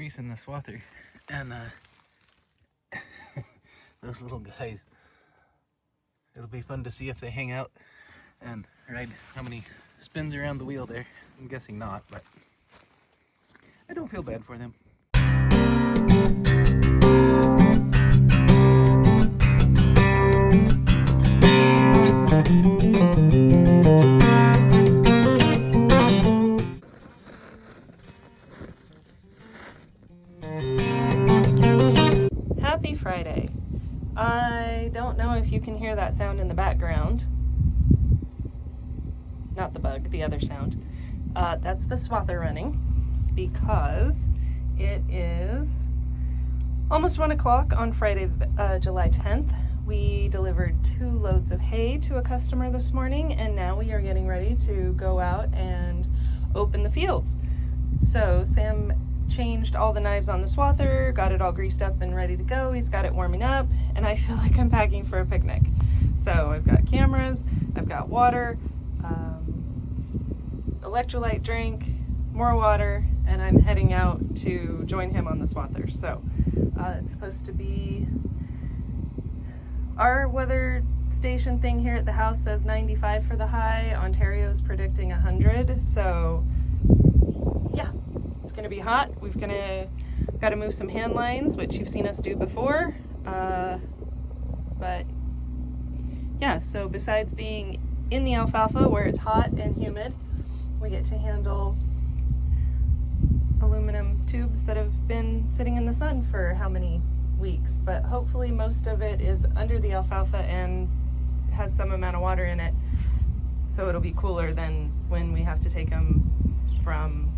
grease in the swather, and those little guys, it'll be fun to see if they hang out and ride how many spins around the wheel there. I'm guessing not, but I don't feel bad for them. Happy Friday. I don't know if you can hear that sound in the background. Not the bug, the other sound. That's the swather running because it is almost 1 o'clock on Friday, July 10th. We delivered 2 loads of hay to a customer this morning, and now we are getting ready to go out and open the fields. So Sam changed all the knives on the swather, got it all greased up and ready to go. He's got it warming up, and I feel like I'm packing for a picnic. So I've got cameras, I've got water, electrolyte drink, more water, and I'm heading out to join him on the swather. So it's supposed to be, our weather station thing here at the house says 95 for the high. Ontario's predicting 100. So yeah, it's gonna be hot. We've got to move some hand lines, which you've seen us do before. But yeah, so besides being in the alfalfa where it's hot and humid, we get to handle aluminum tubes that have been sitting in the sun for how many weeks, but hopefully most of it is under the alfalfa and has some amount of water in it, so it'll be cooler than when we have to take them from,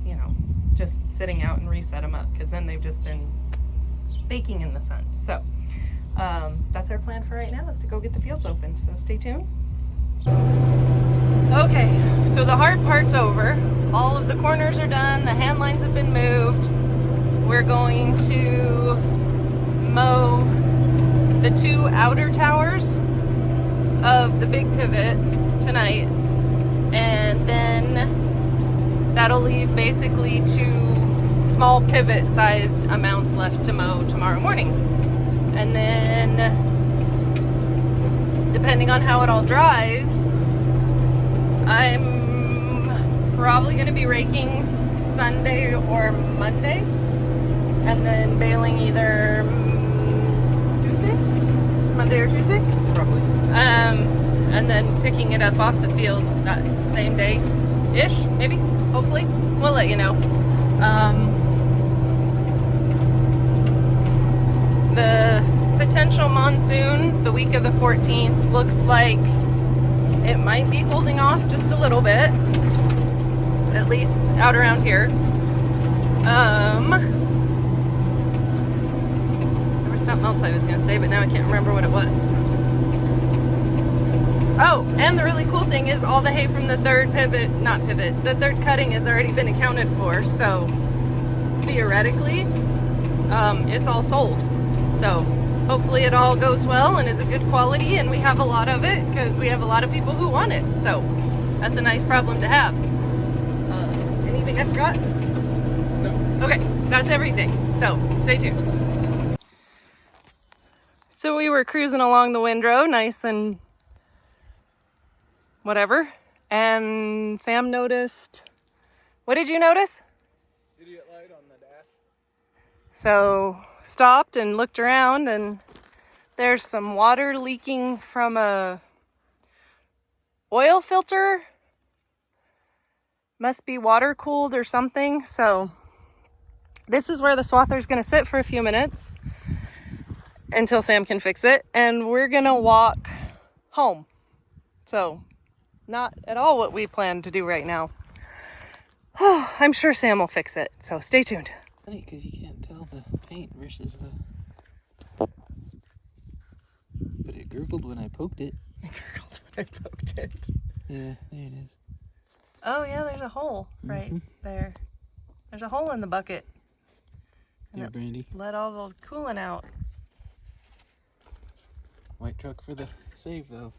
you know, just sitting out and reset them up, because then they've just been baking in the sun. So that's our plan for right now, is to go get the fields open, so stay tuned. Okay, so the hard part's over. All of the corners are done, the hand lines have been moved. We're going to mow the 2 outer towers of the big pivot tonight, and then that'll leave basically 2 small pivot sized amounts left to mow tomorrow morning. And then depending on how it all dries, I'm probably going to be raking Sunday or Monday, and then baling either Tuesday, Monday or Tuesday, Probably. and then picking it up off the field that same day-ish, maybe, hopefully. We'll let you know. The potential monsoon the week of the 14th looks like it might be holding off just a little bit, at least out around here. There was something else I was going to say, but now I can't remember what it was. Oh, and the really cool thing is all the hay from the third the third cutting has already been accounted for, so theoretically, it's all sold. So hopefully it all goes well and is a good quality, and we have a lot of it because we have a lot of people who want it. So that's a nice problem to have. Anything I forgot? No. Okay, that's everything. So stay tuned. So we were cruising along the windrow, nice and whatever, and Sam noticed. What did you notice? Idiot light on the dash. So stopped and looked around, and there's some water leaking from a oil filter. Must be water cooled or something. So this is where the swather is going to sit for a few minutes until Sam can fix it, and we're going to walk home. So not at all what we plan to do right now. I'm sure Sam will fix it, so stay tuned. Funny, because you can't tell the paint versus the... But it gurgled when I poked it. It gurgled when I poked it. Yeah, there it is. Oh yeah, there's a hole right there. There's a hole in the bucket. There, Brandy. Let all the coolant out. White truck for the save, though.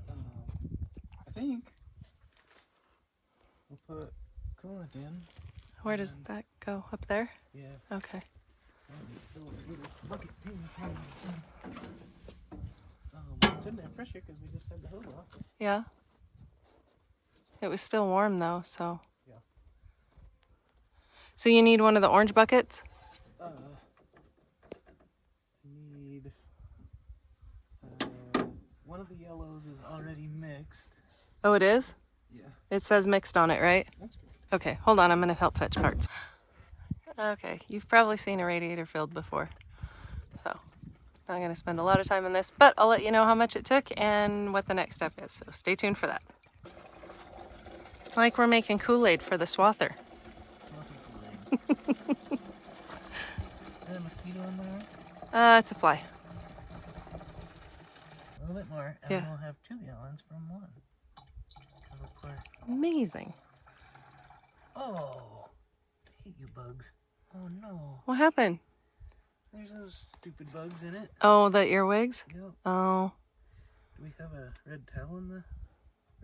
I think we'll put coolant in. Where does that go? Up there? Yeah. Okay. Fill this little bucket too. It's in there pressure because we just had the hose off. Yeah. It was still warm though, so. Yeah. So you need one of the orange buckets? I need one of the yellows is already mixed. Oh, it is? Yeah. It says mixed on it, right? That's good. Okay, hold on. I'm going to help fetch parts. Okay, you've probably seen a radiator filled before. So, not going to spend a lot of time on this, but I'll let you know how much it took and what the next step is. So stay tuned for that. Like we're making Kool-Aid for the swather. Is there a mosquito in there? It's a fly. A little bit more, and Yeah. we'll have 2 gallons from one. That'll pour. Amazing. Oh, I hate you bugs. Oh no, What happened? there's those stupid bugs in it. Oh, the earwigs? Yep. Oh. Do we have a red towel in the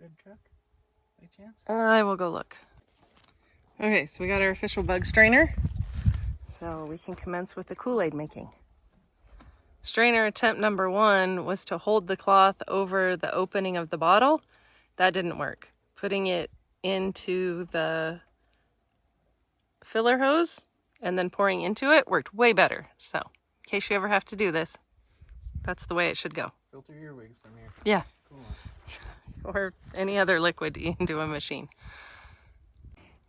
red truck, by chance? I will go look. Okay, so we got our official bug strainer. So we can commence with the Kool-Aid making. Strainer attempt number 1 was to hold the cloth over the opening of the bottle. That didn't work. Putting it into the filler hose and then pouring into it worked way better. So, in case you ever have to do this, that's the way it should go. Filter earwigs from here. Yeah. Cool. Or any other liquid into a machine.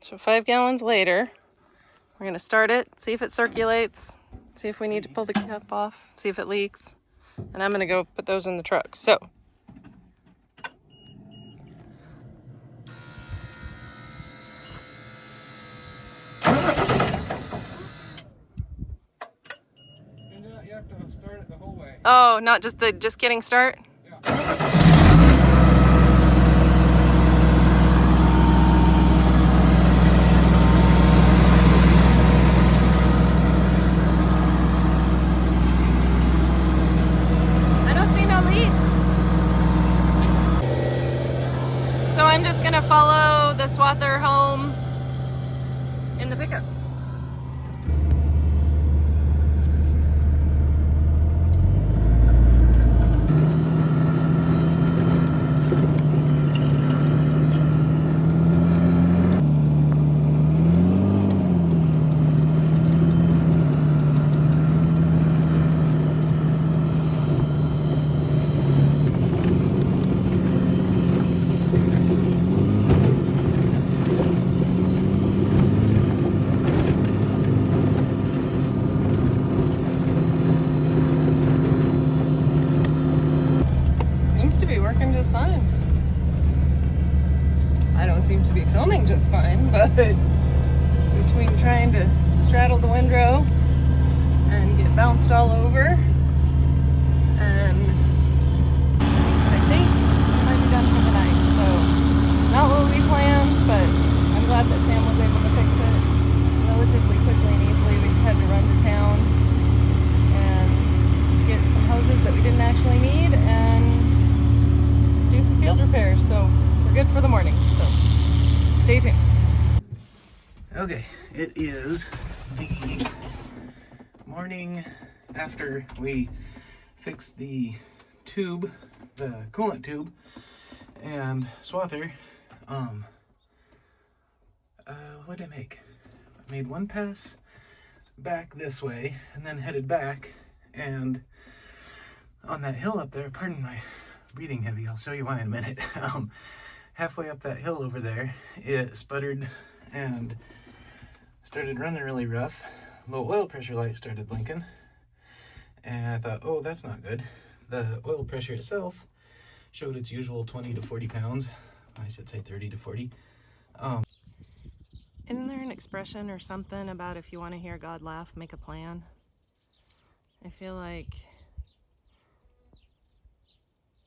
So 5 gallons later, we're going to start it, see if it circulates, see if we need to pull the cap off, see if it leaks. And I'm going to go put those in the truck. So, You have to start it the whole way. oh, not just getting start? Yeah. I don't see no leaks. So I'm just going to follow the swather home in the pickup. Working just fine. I don't seem to be filming just fine, but between trying to straddle the windrow and get bounced all over, and I think I might be done for the night. So not what we planned, but I'm glad that Sam was able to fix it relatively quickly and easily. We just had to run to town and get some hoses that we didn't actually need and do some field repairs, so we're good for the morning, so stay tuned. Okay, it is the morning after we fixed the tube, the coolant tube, and swather. What did I make? I made one pass back this way and then headed back, and on that hill up there, pardon my breathing heavy, I'll show you why in a minute. Halfway up that hill over there, it sputtered and started running really rough. Low oil pressure light started blinking, and I thought, oh, that's not good. The oil pressure itself showed its usual 20 to 40 pounds. I should say 30 to 40. Isn't there an expression or something about if you want to hear God laugh, make a plan? I feel like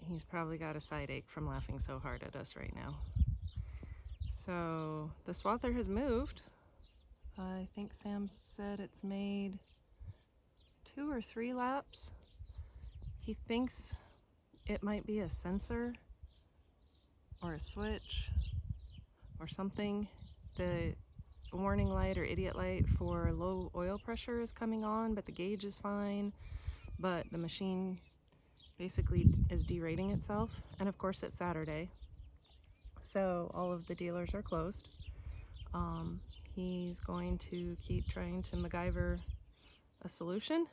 he's probably got a side ache from laughing so hard at us right now. So the swather has moved. I think Sam said it's made 2 or 3 laps. He thinks it might be a sensor or a switch or something the warning light or idiot light for low oil pressure is coming on, but the gauge is fine, but the machine basically is derating itself. And of course it's Saturday, so all of the dealers are closed. He's going to keep trying to MacGyver a solution,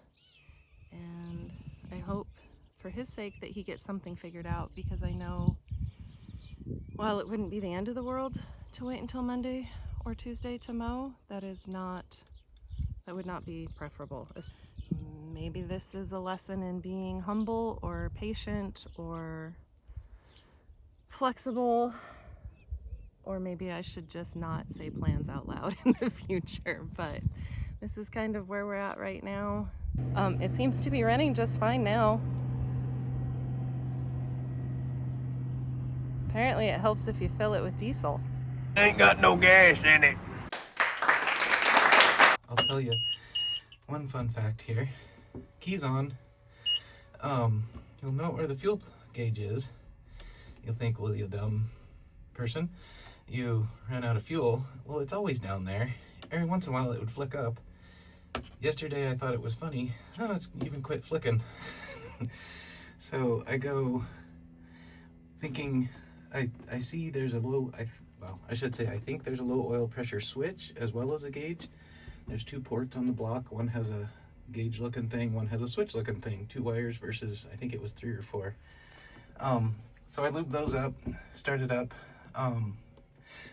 and I hope for his sake that he gets something figured out, because I know while it wouldn't be the end of the world to wait until Monday or Tuesday to mow, that would not be preferable. Maybe this is a lesson in being humble or patient or flexible, or maybe I should just not say plans out loud in the future, but this is kind of where we're at right now. It seems to be running just fine now. Apparently it helps if you fill it with diesel. Ain't got no gas in it. I'll tell you one fun fact here. Key's on. You'll know where the fuel gauge is. You'll think, well, you dumb person, you ran out of fuel. Well, it's always down there. Every once in a while it would flick up. Yesterday I thought it was funny. Oh, it's even quit flicking. So I go thinking, I see there's a low, I should say I think there's a low oil pressure switch as well as a gauge. There's 2 ports on the block. One has a gauge looking thing, one has a switch looking thing. 2 wires versus, I think it was 3 or 4. So I lubed those up, started up.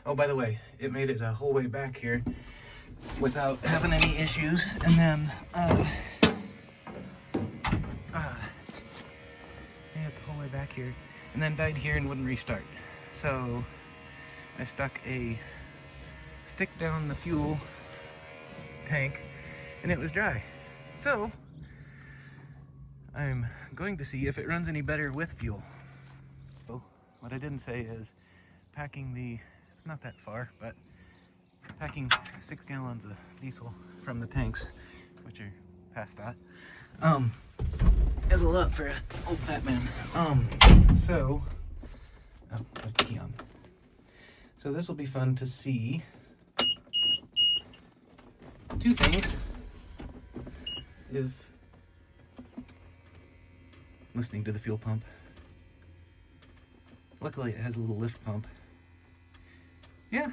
Oh, by the way, it made it a whole way back here without having any issues. And then, made it the whole way back here, and then died here and wouldn't restart. So I stuck a stick down the fuel tank and it was dry. So I'm going to see if it runs any better with fuel. So what I didn't say is packing it's not that far, but packing 6 gallons of diesel from the tanks, which are past that, is a lot for an old fat man. So I've the key on. So this will be fun to see 2 things. If listening to the fuel pump. Luckily it has a little lift pump. Yeah,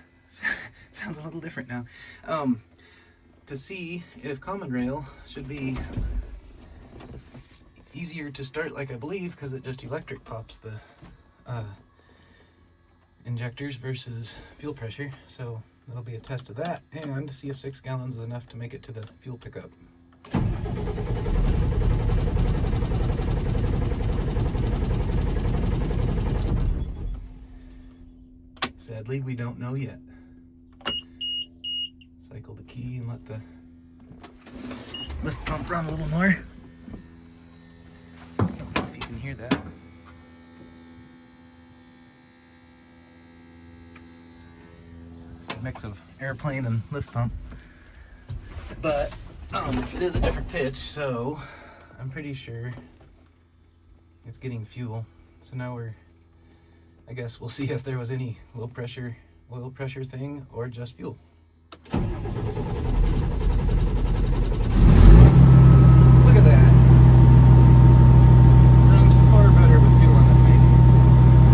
sounds a little different now. To see if common rail should be easier to start, like I believe, because it just electric pops the injectors versus fuel pressure. So that'll be a test of that, and see if 6 gallons is enough to make it to the fuel pickup. Sadly, we don't know yet. Cycle the key and let the lift pump run a little more. I don't know if you can hear that. It's a mix of airplane and lift pump. But it is a different pitch, so I'm pretty sure it's getting fuel. So now I guess we'll see if there was any low pressure oil pressure thing or just fuel. Look at that. Runs far better with fuel in the tank.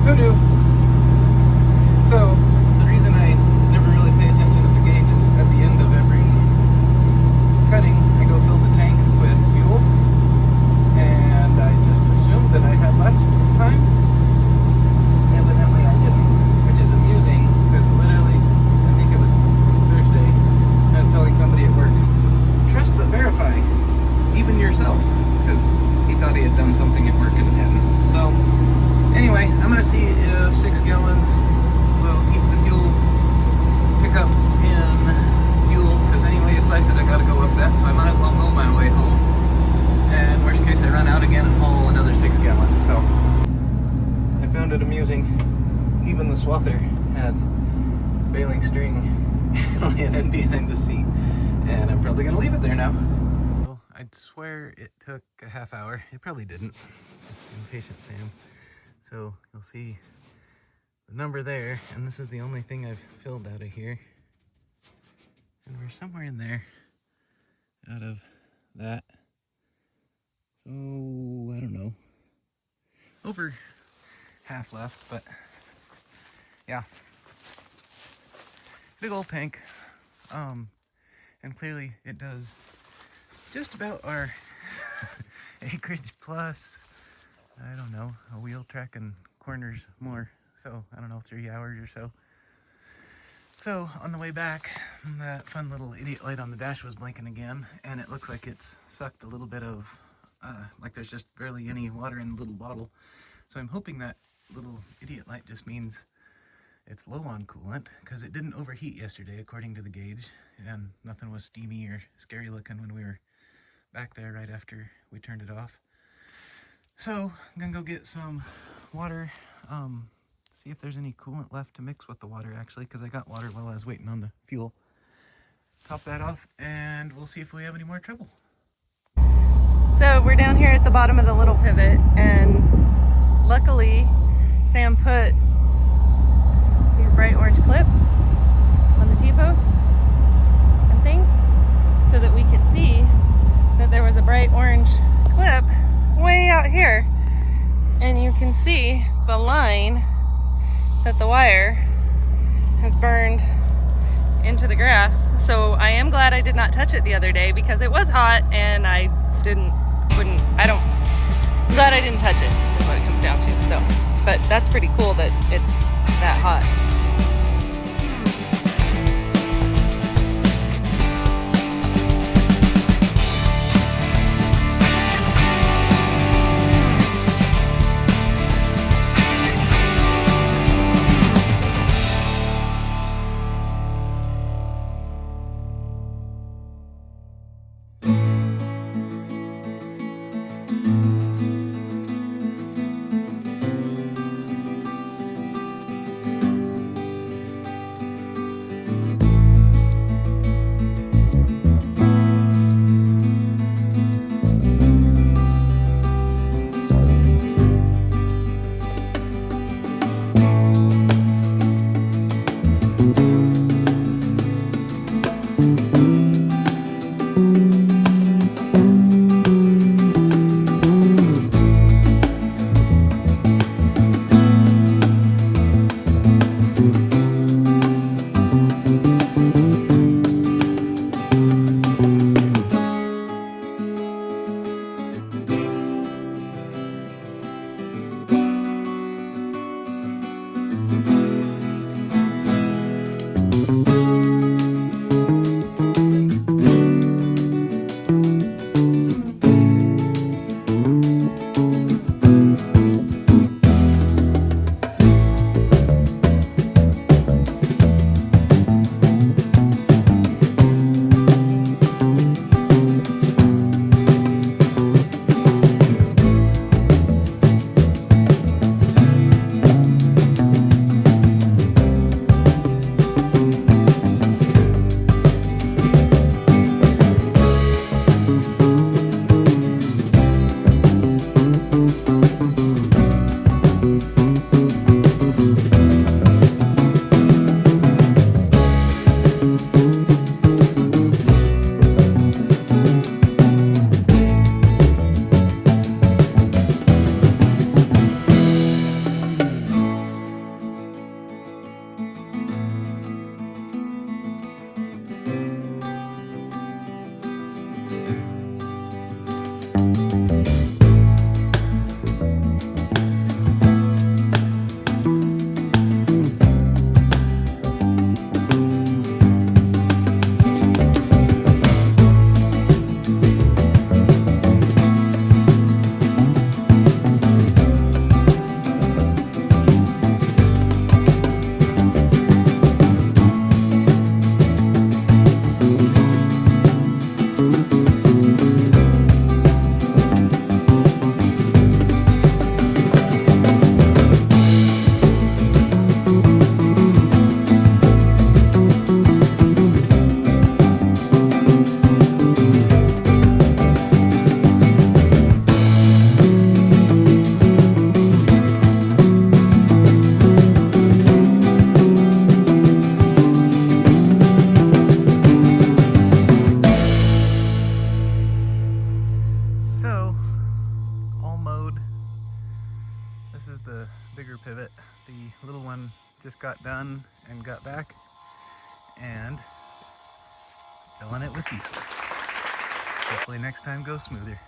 Who knew? So the reason I never really pay attention to the gauge is at the end of every cutting I go fill the tank with fuel, and I just assumed that I had less time. Evidently I didn't, which is amusing, because literally, I think it was Thursday, I was telling somebody at work, trust but verify, even yourself, because he thought he had done something at work and hadn't. So anyway, I'm going to see if 6 gallons will keep the fuel pickup in fuel, because anyway you slice it, I got to go up that, so I might as well mow my way home. And worst case, I run out again and haul another 6 gallons. So I found it amusing. Even the swather had baling string laying in behind the seat, and I'm probably gonna leave it there now. Well, I'd swear it took a half hour. It probably didn't. It's impatient Sam. So you'll see the number there, and this is the only thing I've filled out of here. And we're somewhere in there out of that. So, I don't know. Over half left, but yeah. Big old tank. And clearly it does just about our acreage plus, I don't know, a wheel track and corners more. So, I don't know, 3 hours or so. So, on the way back, that fun little idiot light on the dash was blinking again, and it looks like it's sucked a little bit of, like there's just barely any water in the little bottle. So I'm hoping that little idiot light just means it's low on coolant, because it didn't overheat yesterday according to the gauge, and nothing was steamy or scary looking when we were back there right after we turned it off. So I'm gonna go get some water, see if there's any coolant left to mix with the water actually, because I got water while I was waiting on the fuel. Top that off and we'll see if we have any more trouble. So we're down here at the bottom of the little pivot, and luckily Sam put these bright orange clips on the T-posts and things so that we could see that there was a bright orange clip way out here, and you can see the line that the wire has burned into the grass. So I am glad I did not touch it the other day, because it was hot and I'm glad I didn't touch it, is what it comes down to. So, but that's pretty cool that it's that hot. So, all mowed. This is the bigger pivot. The little one just got done and got back, and filling it with diesel. Hopefully next time goes smoother.